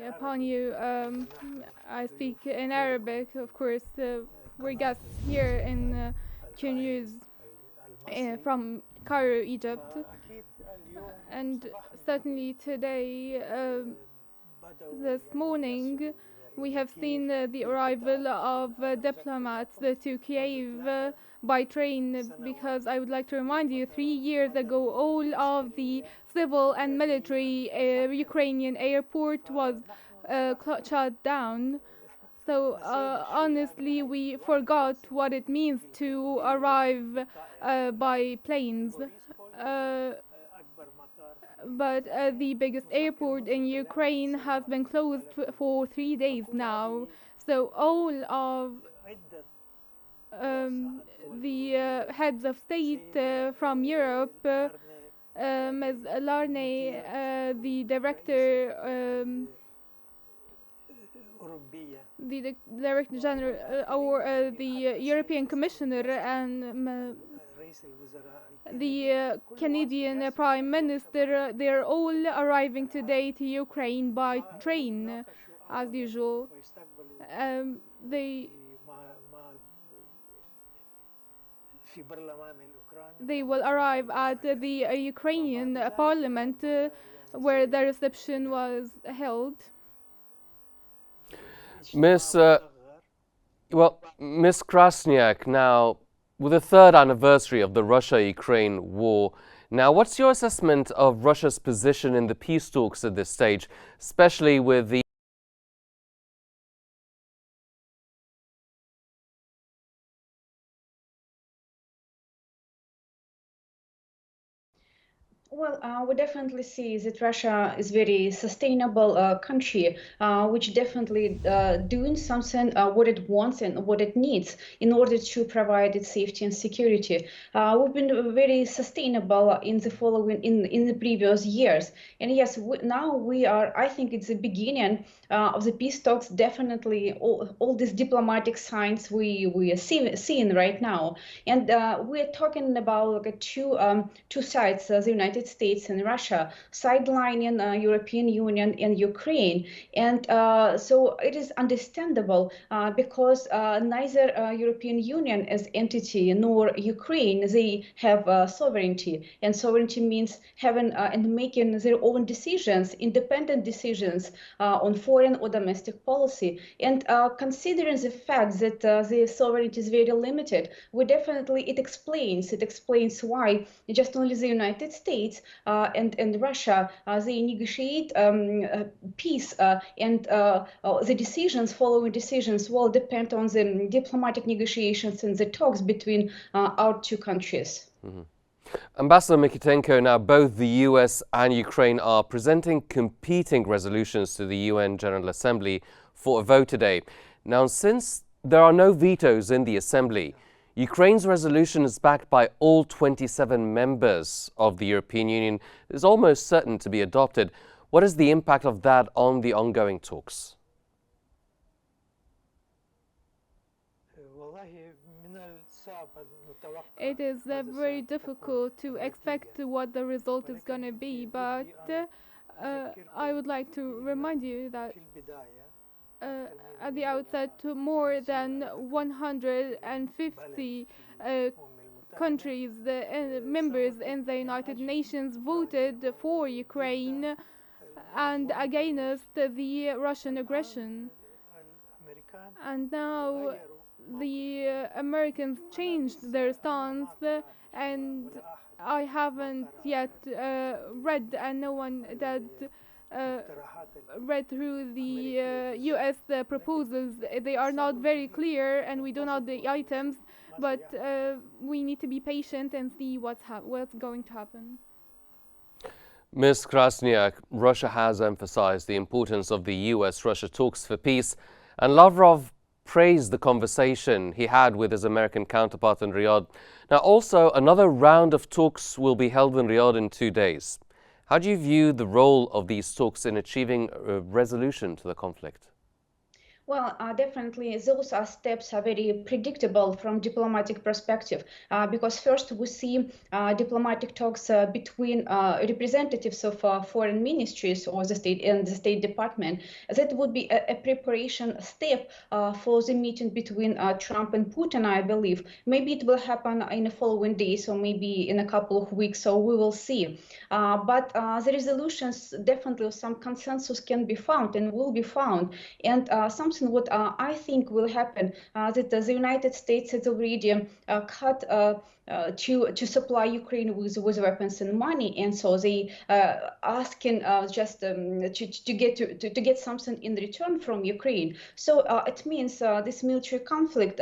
upon you. I speak in Arabic, of course. We're guests here in Qnews from Cairo, Egypt, and certainly today, this morning, we have seen the arrival of diplomats to Kiev by train because I would like to remind you 3 years ago all of the civil and military Ukrainian airport was shut down. So honestly, we forgot what it means to arrive by planes. Uh, but the biggest airport in Ukraine has been closed for 3 days now. So all of um, the heads of state from Europe, Ms. Larney, the director, the director general, or the European commissioner, and the Canadian Prime Minister, they're all arriving today to Ukraine by train, as usual. Um, they they will arrive at the Ukrainian parliament where the reception was held. Miss, Miss Krasniak, now, with the third anniversary of the Russia-Ukraine war, now, what's your assessment of Russia's position in the peace talks at this stage, especially with the Well, we definitely see that Russia is very sustainable country, which definitely doing something what it wants and what it needs in order to provide its safety and security. We've been very sustainable in the following in the previous years, and yes, now we are. I think it's the beginning of the peace talks. Definitely, all these diplomatic signs we are seeing right now, and we're talking about like two sides, the United States and Russia, sidelining European Union and Ukraine. And so it is understandable because neither European Union as entity nor Ukraine, they have sovereignty. And sovereignty means having and making their own decisions, independent decisions on foreign or domestic policy. And considering the fact that the sovereignty is very limited, it explains why just only the United States and Russia they negotiate peace and the decisions, following decisions, will depend on the diplomatic negotiations and the talks between our two countries. Mm-hmm. Ambassador Mikitenko, now both the US and Ukraine are presenting competing resolutions to the UN General Assembly for a vote today. Now, since there are no vetoes in the Assembly, Ukraine's resolution is backed by all 27 members of the European Union. It is almost certain to be adopted. What is the impact of that on the ongoing talks? It is very difficult to expect what the result is going to be, but I would like to remind you that at the outset, more than 150 countries, members in the United Nations, voted for Ukraine and against the Russian aggression. And now the Americans changed their stance, and I haven't yet read, and no one that read through the US proposals. They are not very clear, and we don't know the items, but we need to be patient and see what's going to happen. Ms. Krasniak, Russia has emphasized the importance of the US-Russia talks for peace, and Lavrov praised the conversation he had with his American counterpart in Riyadh. Now, also, another round of talks will be held in Riyadh in 2 days. How do you view the role of these talks in achieving a resolution to the conflict? Well, definitely, those steps are very predictable from diplomatic perspective, because first we see diplomatic talks between representatives of foreign ministries or the state and the State Department. That would be a preparation step for the meeting between Trump and Putin, I believe. Maybe it will happen in the following days or maybe in a couple of weeks, so we will see. But the resolutions, definitely some consensus can be found and will be found. And something what I think will happen, that the United States has already cut to supply Ukraine with weapons and money, and so they asking just to get something in return from Ukraine. So it means this military conflict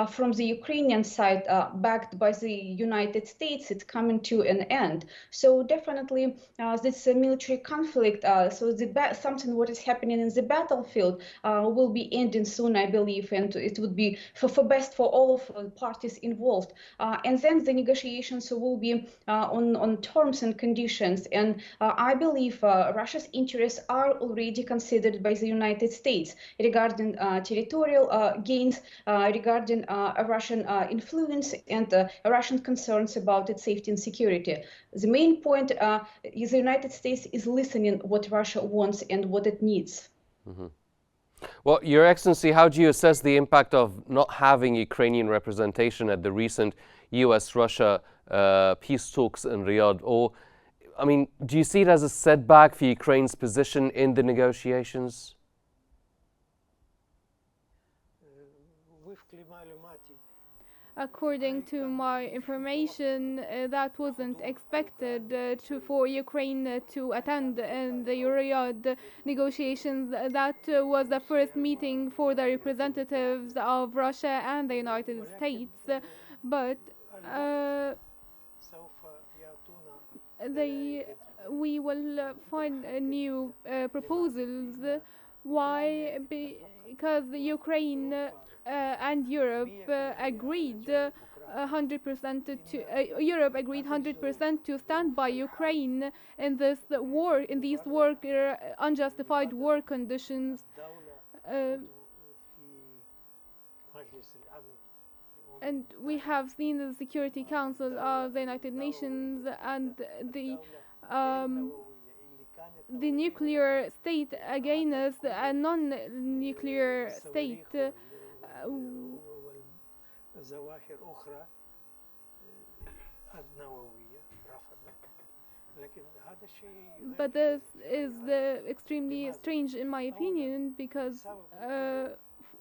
from the Ukrainian side, backed by the United States, it's coming to an end. So definitely this military conflict, so something what is happening in the battlefield will be ending soon, I believe, and it would be for best for all of the parties involved. And then the negotiations will be on terms and conditions. And I believe Russia's interests are already considered by the United States regarding territorial gains, regarding Russian influence and Russian concerns about its safety and security. The main point is the United States is listening what Russia wants and what it needs. Mm-hmm. Well, Your Excellency, how do you assess the impact of not having Ukrainian representation at the recent US-Russia peace talks in Riyadh? Or, I mean, do you see it as a setback for Ukraine's position in the negotiations? According to my information, that wasn't expected for Ukraine to attend in the Riyadh negotiations. That was the first meeting for the representatives of Russia and the United States. But we will find new proposals. Why? Because Ukraine and Europe agreed 100% to Europe agreed 100% to stand by Ukraine in this war, in these unjustified war conditions. And we have seen the Security Council of the United Nations and the nuclear state against a non-nuclear state. But this is extremely strange in my opinion, because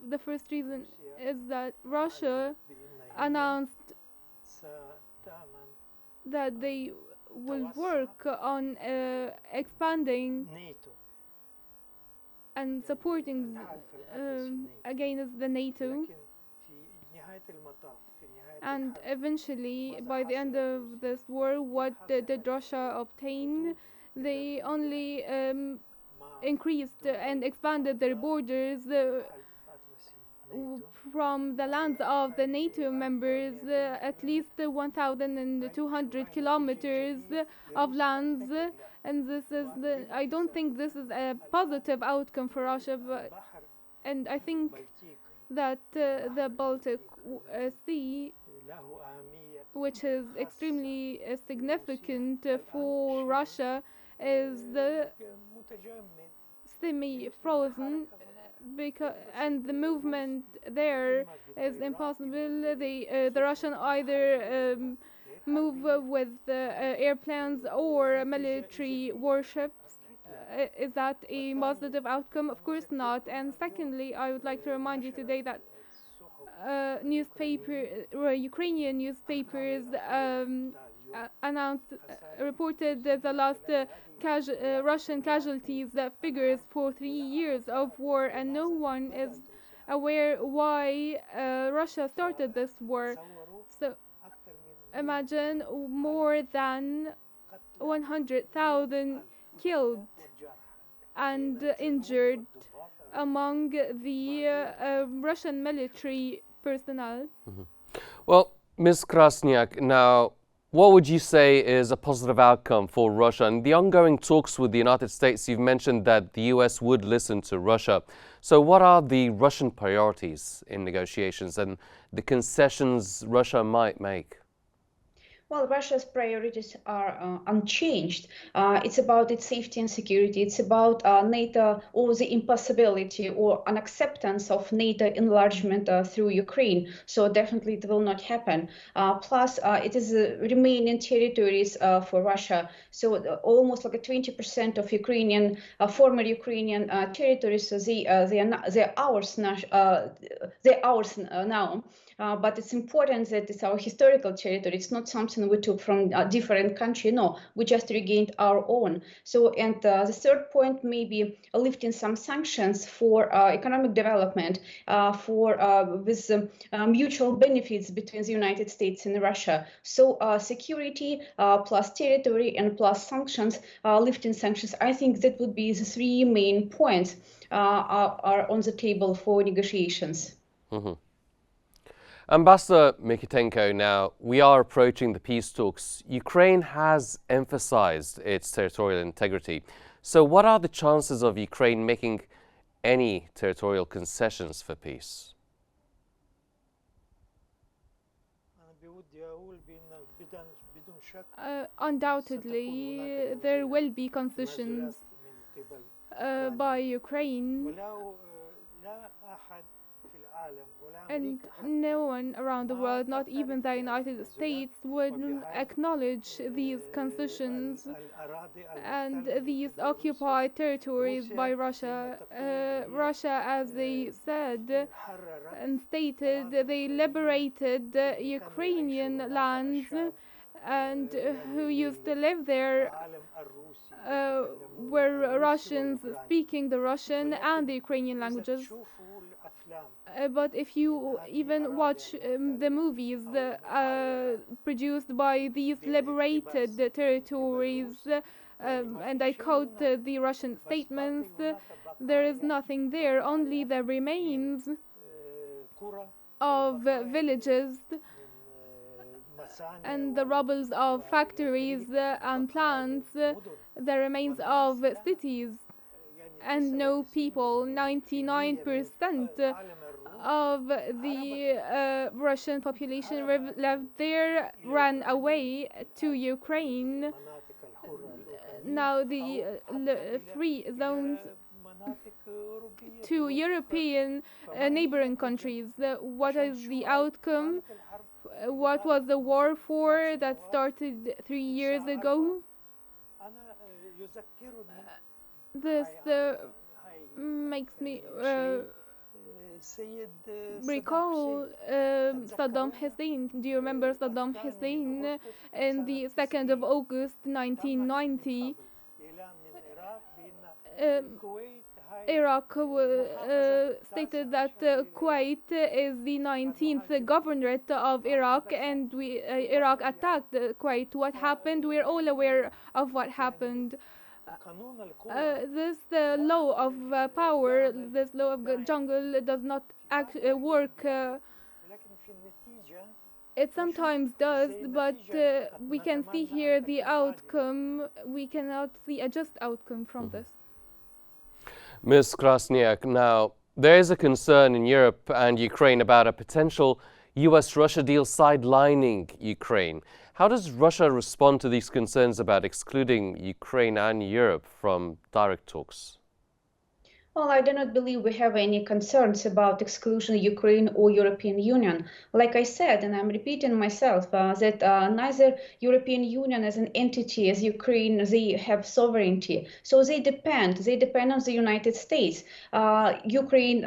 the first reason is that Russia announced that they will work on expanding and supporting against the NATO, and eventually by the end of this war, what did Russia obtain? They only increased and expanded their borders from the lands of the NATO members, at least 1,200 kilometers of lands, and this is I don't think this is a positive outcome for Russia, and I think that the Baltic Sea, which is extremely significant for Russia, is semi-frozen, and the movement there is impossible. The Russian either move with airplanes or military warships. Is that a positive outcome? Of course not. And secondly, I would like to remind you today that Ukrainian newspapers reported the last Russian casualties figures for 3 years of war, and no one is aware why Russia started this war. So imagine more than 100,000 killed and injured among the Russian military personnel. Mm-hmm. Well, Ms. Krasniak, now What would you say is a positive outcome for Russia? And the ongoing talks with the United States, you've mentioned that the US would listen to Russia. So what are the Russian priorities in negotiations and the concessions Russia might make? Well, Russia's priorities are unchanged. It's about its safety and security. It's about NATO, or the impossibility or unacceptance of NATO enlargement through Ukraine. So definitely it will not happen. Plus, it is remaining territories for Russia. So almost like a 20% of Ukrainian, former Ukrainian territories, so they're ours now. They're ours now. But it's important that it's our historical territory. It's not something we took from a different country. No, we just regained our own. So, and the third point may be lifting some sanctions for economic development, with mutual benefits between the United States and Russia. So, security plus territory and plus sanctions, lifting sanctions. I think that would be the three main points are on the table for negotiations. Mm-hmm. Ambassador Mikitenko, now we are approaching the peace talks. Ukraine has emphasized its territorial integrity. So what are the chances of Ukraine making any territorial concessions for peace? Undoubtedly, there will be concessions by Ukraine, and no one around the world, not even the United States, would acknowledge these concessions and these occupied territories by Russia. Russia, as they said and stated, they liberated Ukrainian lands, and who used to live there were Russians speaking the Russian and the Ukrainian languages. But if you even watch the movies produced by these liberated territories, and I quote the Russian statements, there is nothing there, only the remains of villages and the rubbles of factories and plants, the remains of cities, and no people. 99% of the Russian population lived there, ran away to Ukraine. Now the free zones to European neighboring countries. What is the outcome? What was the war for that started 3 years ago? This makes me recall Saddam Hussein. Do you remember Saddam Hussein in the 2nd of August 1990? Iraq stated that Kuwait is the 19th governorate of Iraq, and Iraq attacked Kuwait. What happened? We're all aware of what happened. This law of power, this law of jungle does not work. It sometimes does, but we can see here the outcome. We cannot see a just outcome from this. Ms. Krasniak, now there is a concern in Europe and Ukraine about a potential US-Russia deal sidelining Ukraine. How does Russia respond to these concerns about excluding Ukraine and Europe from direct talks? Well, I do not believe we have any concerns about exclusion of Ukraine or European Union. Like I said, and I'm repeating myself, that neither European Union as an entity as Ukraine, they have sovereignty. So they depend on the United States. Ukraine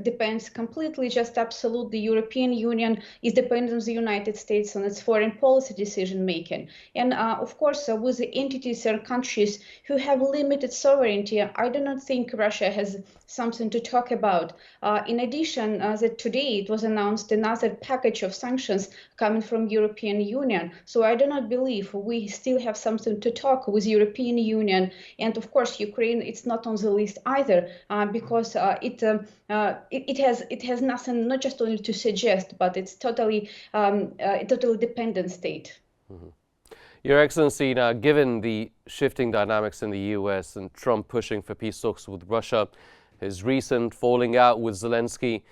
depends completely, just absolutely. European Union is dependent on the United States on its foreign policy decision making. And of course, with the entities or countries who have limited sovereignty, I do not think Russia has something to talk about. In addition, that today it was announced another package of sanctions coming from European Union. So I do not believe we still have something to talk with European Union. And of course, Ukraine, it's not on the list either, because it has nothing, not just only to suggest, but it's totally a totally dependent state. Mm-hmm. Your Excellency, now given the shifting dynamics in the US and Trump pushing for peace talks with Russia, his recent falling out with Zelensky,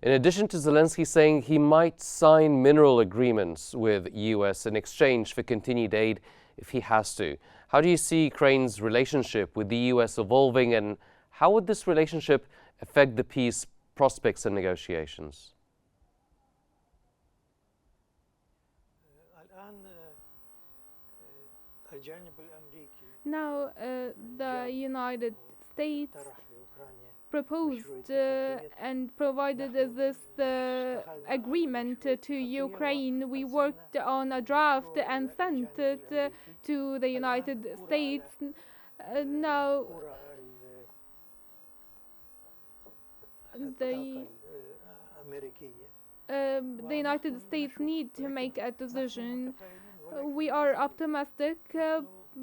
in addition to Zelensky saying he might sign mineral agreements with US in exchange for continued aid if he has to, how do you see Ukraine's relationship with the US evolving, and how would this relationship affect the peace prospects and negotiations? Now, the United States proposed and provided this agreement to Ukraine. We worked on a draft and sent it to the United States. Now, the United States need to make a decision. We are optimistic,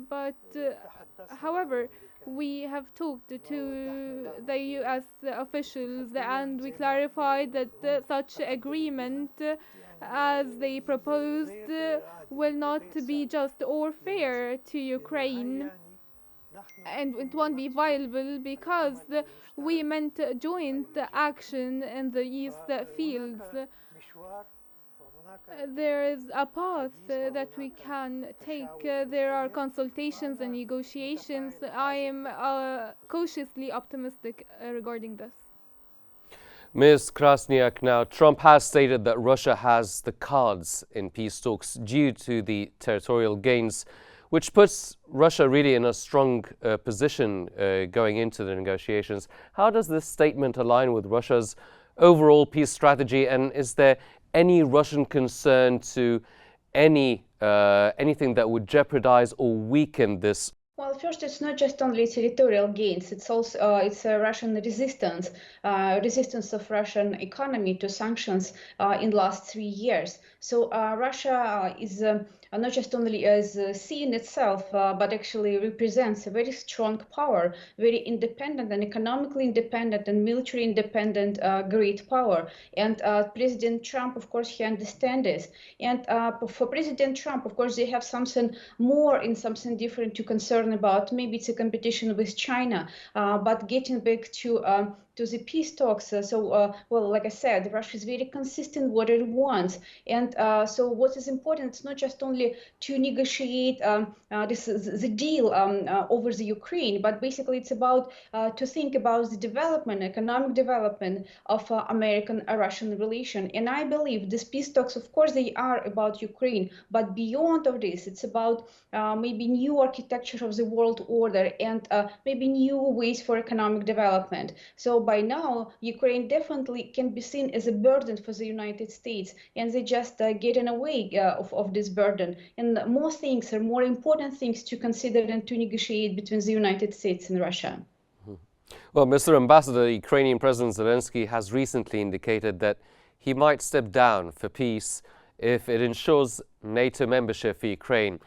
but however, we have talked to the US officials and we clarified that such agreement as they proposed will not be just or fair to Ukraine, and it won't be viable because we meant joint action in the East fields. There is a path that we can take. There are consultations and negotiations. I am cautiously optimistic regarding this. Ms. Krasniak, now Trump has stated that Russia has the cards in peace talks due to the territorial gains, which puts Russia really in a strong position going into the negotiations. How does this statement align with Russia's overall peace strategy, and is there any Russian concern to anything that would jeopardize or weaken this? Well, first, it's not just only territorial gains. It's also it's a Russian resistance of Russian economy to sanctions in last 3 years. So Russia is not just only as seen itself, but actually represents a very strong power, very independent and economically independent and military independent great power. And President Trump, of course, he understands this. And for President Trump, of course, they have something more and something different to concern about. Maybe it's a competition with China, but getting back to the peace talks. Well, like I said, Russia is very consistent what it wants. And so what is important, it's not just only to negotiate the deal over the Ukraine, but basically it's about to think about the development, economic development of American-Russian relation. And I believe these peace talks, of course, they are about Ukraine, but beyond of this, it's about maybe new architecture of the world order and maybe new ways for economic development. So by now, Ukraine definitely can be seen as a burden for the United States, and they just get in the way of this burden. And more things are more important things to consider and to negotiate between the United States and Russia. Well, Mr. Ambassador, Ukrainian President Zelensky has recently indicated that he might step down for peace if it ensures NATO membership for Ukraine.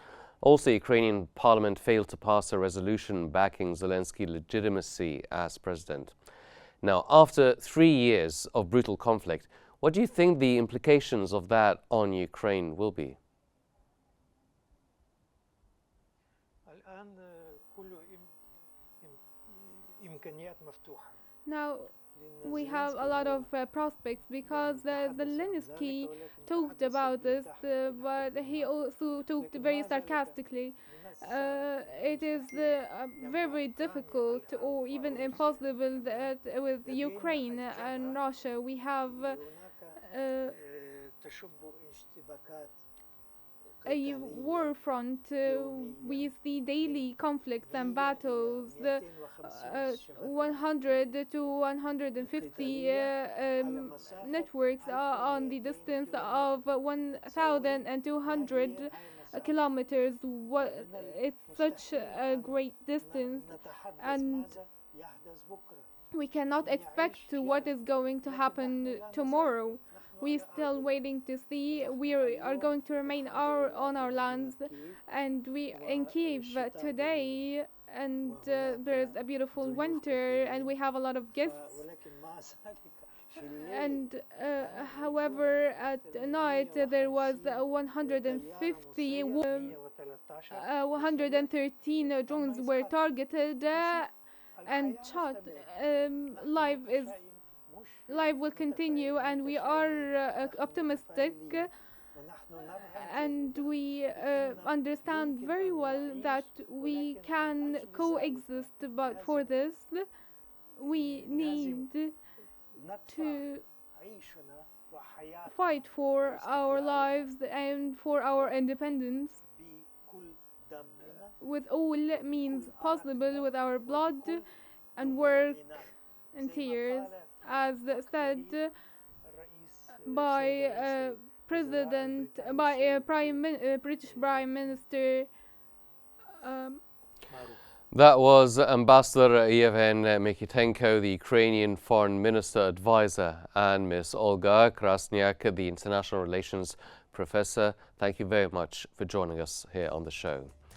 Also, Ukrainian parliament failed to pass a resolution backing Zelensky's legitimacy as president. Now, after 3 years of brutal conflict, what do you think the implications of that on Ukraine will be? Now, we have a lot of prospects because Zelensky talked about this, but he also talked very sarcastically. It is very difficult or even impossible that with Ukraine and Russia we have a war front. We see daily conflicts and battles. 100 to 150 networks are on the distance of 1,200 kilometers. It's such a great distance, and we cannot expect what is going to happen tomorrow. We're still waiting to see. We are going to remain on our lands, and we in Kiev today, and there's a beautiful winter, and we have a lot of guests. And however, at night there was 150, 113 drones were targeted and shot. Life will continue, and we are optimistic, and we understand very well that we can coexist. But for this, we need to fight for our lives and for our independence with all means possible, with our blood and work and tears, as said by British Prime Minister. That was Ambassador Yevhen Mikitenko, the Ukrainian Foreign Minister advisor, and Ms. Olga Krasniak, the International Relations Professor. Thank you very much for joining us here on the show.